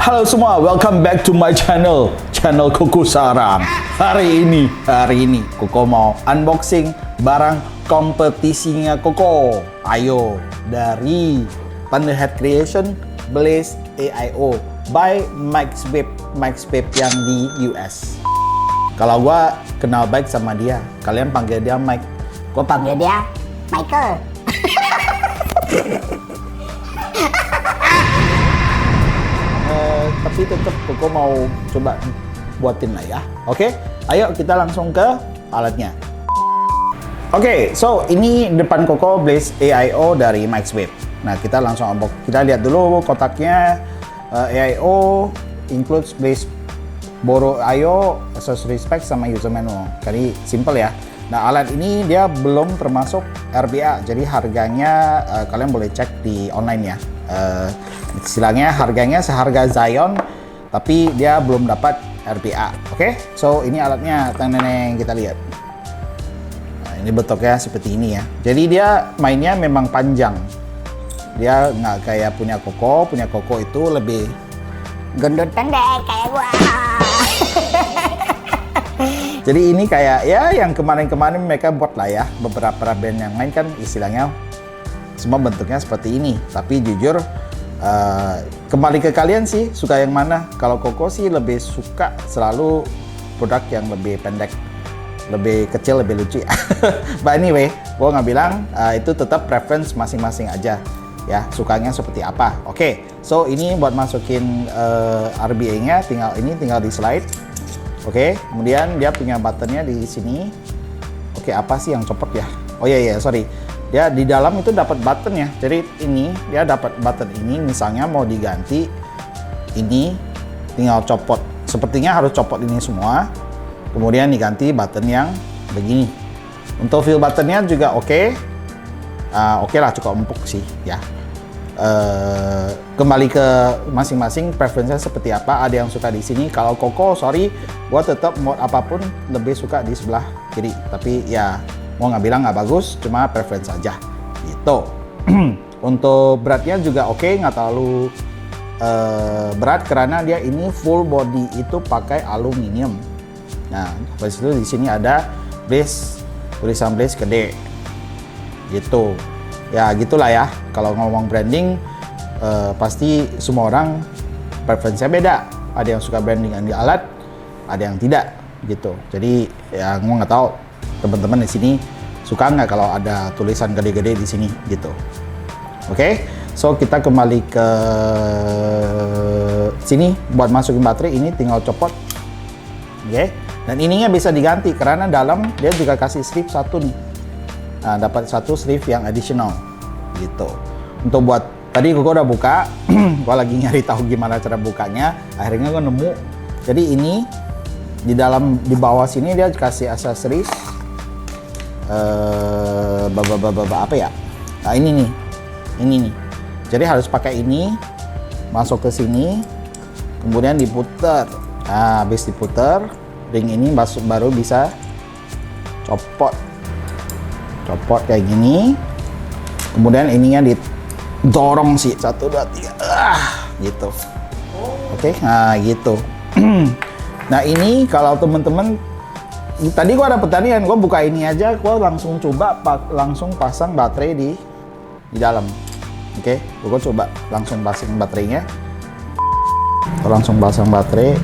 Halo semua, welcome back to my channel Koko Sarang. Hari ini Koko mau unboxing barang kompetisinya Koko. Ayo, dari Thunderhead Creation Blaze AIO by Maxweb yang di US. Kalau gua kenal baik sama dia, kalian panggil dia Mike, gua panggil dia Michael. Tapi tetap Koko mau coba buatin lah ya. Oke, ayo kita langsung ke alatnya. Oke, so ini depan Koko Blaze AIO dari Maxweb. Nah, kita langsung unbox. Kita lihat dulu kotaknya. AIO includes Blaze Boro IO, accessory specs sama user manual. Jadi simple ya. Nah, alat ini dia belum termasuk RBA, jadi harganya kalian boleh cek di online ya. Istilahnya harganya seharga Zion, tapi dia belum dapat RBA. Oke, so ini alatnya, teng-neng, kita lihat. Nah, ini bentuknya seperti ini ya. Jadi dia mainnya memang panjang. Dia nggak kayak punya Koko itu lebih gendut pendek kayak gua. Jadi ini kayak ya yang kemarin-kemarin mereka buat lah ya. Beberapa band yang lain kan istilahnya semua bentuknya seperti ini. Tapi jujur kembali ke kalian sih suka yang mana. Kalau Koko sih lebih suka selalu produk yang lebih pendek, lebih kecil, lebih lucu. But anyway, gua nggak bilang itu tetap preference masing-masing aja ya, sukanya seperti apa. Oke, so ini buat masukin RBA-nya, tinggal di slide. Oke, kemudian dia punya buttonnya di sini. Oke, apa sih yang copot ya? Oh iya, sorry. Ya, di dalam itu dapat button ya. Jadi ini dia dapat button ini, misalnya mau diganti ini tinggal copot. Sepertinya harus copot ini semua. Kemudian diganti button yang begini. Untuk fill buttonnya juga oke. Oke lah, cukup empuk sih ya. Kembali ke masing-masing preferensinya seperti apa. Ada yang suka di sini. Kalau Koko, sorry, gua tetap mode apapun lebih suka di sebelah kiri. Tapi ya mau nggak bilang nggak bagus, cuma preference aja gitu. Untuk beratnya juga oke, nggak terlalu berat karena dia ini full body itu pakai aluminium. Nah, habis itu di sini ada Blaze, tulisan Blaze gede gitu. Ya gitulah ya, kalau ngomong branding pasti semua orang preferensinya beda. Ada yang suka branding di alat, ada yang tidak gitu. Jadi ya gue nggak tahu teman-teman di sini suka nggak kalau ada tulisan gede-gede di sini gitu. Oke, so kita kembali ke sini buat masukin baterai. Ini tinggal copot. Oke, dan ininya bisa diganti karena dalam dia juga kasih strip satu nih. Nah, dapat satu sleeve yang additional gitu. Untuk buat tadi gue udah buka, gue lagi nyari tahu gimana cara bukanya. Akhirnya gue nemu. Jadi ini di bawah sini dia kasih aksesoris apa ya? Nah ini nih. Jadi harus pakai ini, masuk ke sini, kemudian diputer. Nah, habis diputer, ring ini baru bisa copot kayak gini. Kemudian ininya didorong sih 1, 2, 3 gitu. Oke, nah gitu. Nah ini kalau temen-temen tadi gua ada pertanyaan, gua buka ini aja, gua langsung coba langsung pasang baterai di dalam. Oke, gua coba langsung pasang baterainya. Langsung pasang baterai.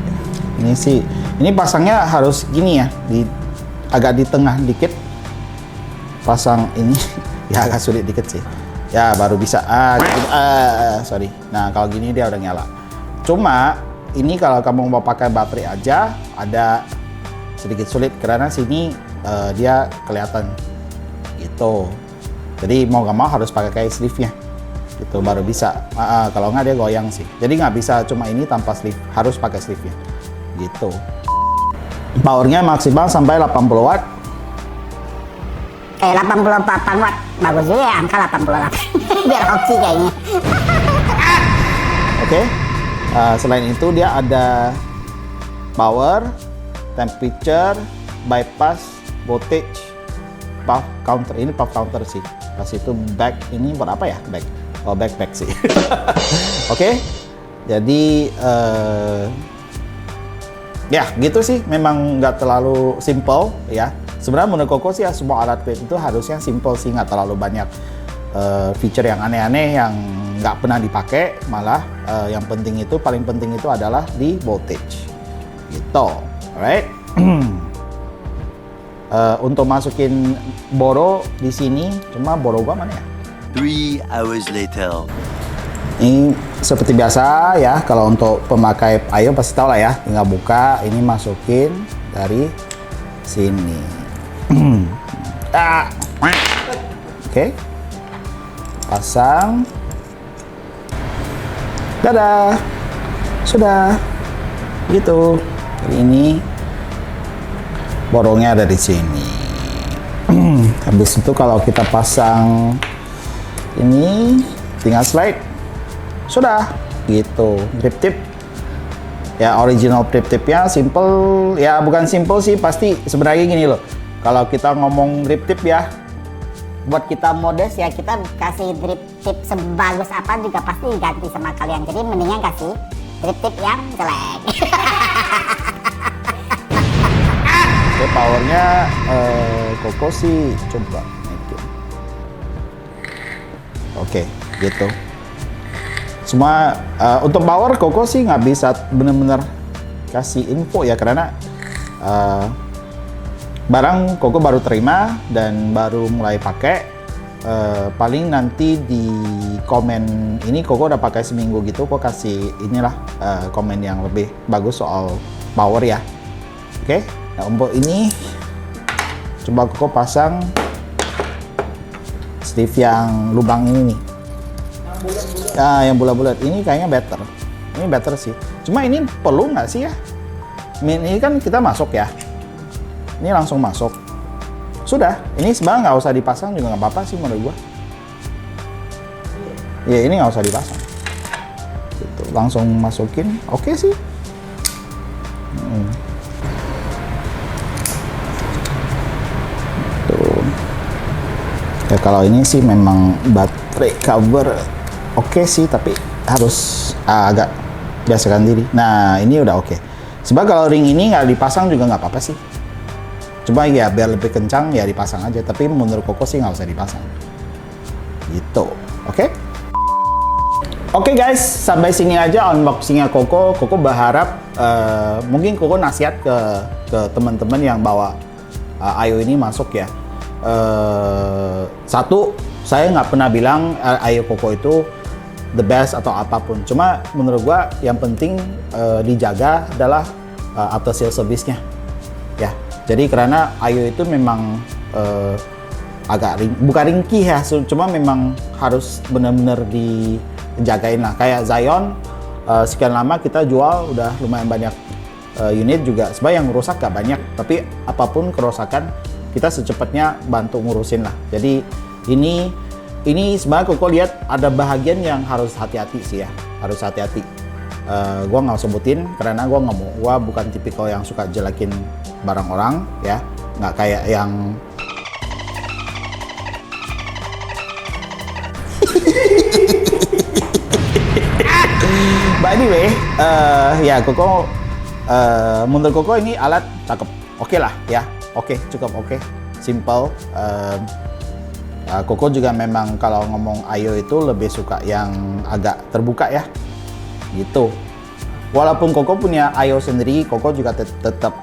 Ini pasangnya harus gini ya, agak di tengah dikit. Pasang ini ya agak sulit dikit sih ya, baru bisa sorry. Nah kalau gini dia udah nyala. Cuma ini kalau kamu mau pakai baterai aja ada sedikit sulit karena sini dia kelihatan gitu. Jadi mau gak mau harus pakai kayak sleeve nya gitu baru bisa. Kalau nggak dia goyang sih, jadi nggak bisa cuma ini tanpa sleeve, harus pakai sleeve nya gitu. Powernya maksimal sampai 80 watt. 88 watt, bagus juga ya angka 88. Biar hoki kayaknya. Oke. Selain itu dia ada power, temperature, bypass, voltage, puff counter. Ini puff counter sih. Pas itu back, ini buat apa ya? Back. Oh, back sih. Oke. Jadi ya gitu sih, memang nggak terlalu simple ya. Sebenarnya menurut Koko sih ya, semua alat vape itu harusnya simple sih, nggak terlalu banyak feature yang aneh-aneh yang nggak pernah dipakai. Malah yang penting itu, paling penting itu adalah di voltage gitu. Alright. Untuk masukin boro di sini, cuma boro gua mana ya? 3 hours later. Ini seperti biasa ya, kalau untuk pemakai Ayo pasti tahu lah ya, tinggal buka, ini masukin dari sini. Oke. Pasang. Dadah. Sudah. Gitu. Jadi ini borongnya ada di sini. Habis itu kalau kita pasang ini, tinggal slide. Sudah gitu. Grip tip ya, original grip tipnya simple ya, bukan simple sih, pasti sebenarnya gini loh, kalau kita ngomong grip tip ya, Buat kita modest ya, kita kasih drip tip sebagus apa juga pasti ganti sama kalian. Jadi mendingan kasih drip tip yang jelek. Oke, powernya Koko sih coba naikin. Oke, gitu. Semua untuk power Koko sih nggak bisa bener-bener kasih info ya, karena barang Koko baru terima dan baru mulai pakai. Paling nanti di komen ini Koko udah pakai seminggu gitu, Koko kasih inilah komen yang lebih bagus soal power ya. Oke, nah untuk ini coba Koko pasang sleeve yang lubang ini nih. Yang bulat-bulat ini kayaknya better. Ini better sih. Cuma ini perlu nggak sih ya? Ini kan kita masuk ya. Ini langsung masuk. Sudah. Ini sebenarnya nggak usah dipasang juga nggak apa-apa sih menurut gua. Ya ini nggak usah dipasang. Gitu. Langsung masukin. Oke sih. Tuh. Ya kalau ini sih memang baterai cover. Oke sih, tapi harus agak biasakan diri. Nah, ini udah oke. Sebab kalau ring ini nggak dipasang juga nggak apa-apa sih. Cuma ya biar lebih kencang ya dipasang aja. Tapi menurut Koko sih nggak usah dipasang. Gitu, oke? Oke guys, sampai sini aja unboxingnya Koko. Koko berharap mungkin Koko nasihat ke teman-teman yang bawa Ayo ini masuk ya. Satu, saya nggak pernah bilang Ayo Koko itu the best atau apapun. Cuma menurut gua yang penting dijaga adalah after sales service-nya. Ya. Jadi karena Ayo itu memang agak bukan ringkih ya, cuma memang harus benar-benar dijagain lah. Kayak Zion sekian lama kita jual udah lumayan banyak unit juga. Sebenarnya yang rusak gak banyak, tapi apapun kerusakan kita secepatnya bantu ngurusin lah. Jadi ini sebenarnya Koko lihat ada bahagian yang harus hati-hati sih ya, harus hati-hati. Gua nggak sebutin karena gua bukan tipikal yang suka jelekin barang orang ya, nggak kayak yang But anyway, ya Koko menurut Koko ini alat cakep, oke lah ya, oke, cukup oke, simple. Koko juga memang kalau ngomong Ayo itu lebih suka yang agak terbuka ya, gitu. Walaupun Koko punya Ayo sendiri, Koko juga tetap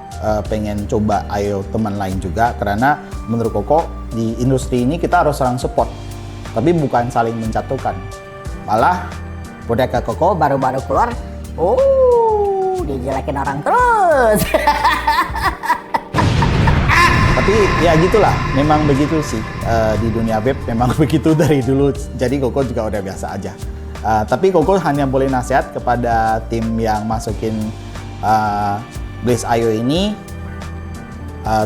pengen coba Ayo teman lain juga, karena menurut Koko di industri ini kita harus saling support, tapi bukan saling menjatuhkan. Malah Boneka Koko baru-baru keluar, dijelekin orang terus. Tapi ya gitulah, memang begitu sih di dunia vape, memang begitu dari dulu. Jadi Koko juga udah biasa aja. Tapi Koko hanya boleh nasihat kepada tim yang masukin Blaze Ayo ini,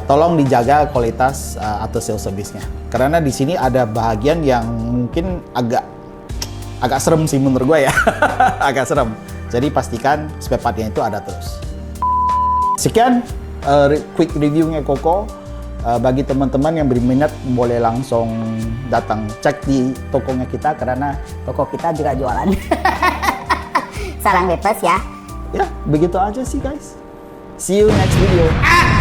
tolong dijaga kualitas after sales service-nya. Karena di sini ada bahagian yang mungkin agak serem sih menurut gue ya, agak serem. Jadi pastikan spare part-nya itu ada terus. Sekian quick review-nya Koko. Bagi teman-teman yang berminat boleh langsung datang cek di tokonya kita, karena Toko kita juga jualan. sarang bebas ya. Ya, begitu aja sih guys. See you next video.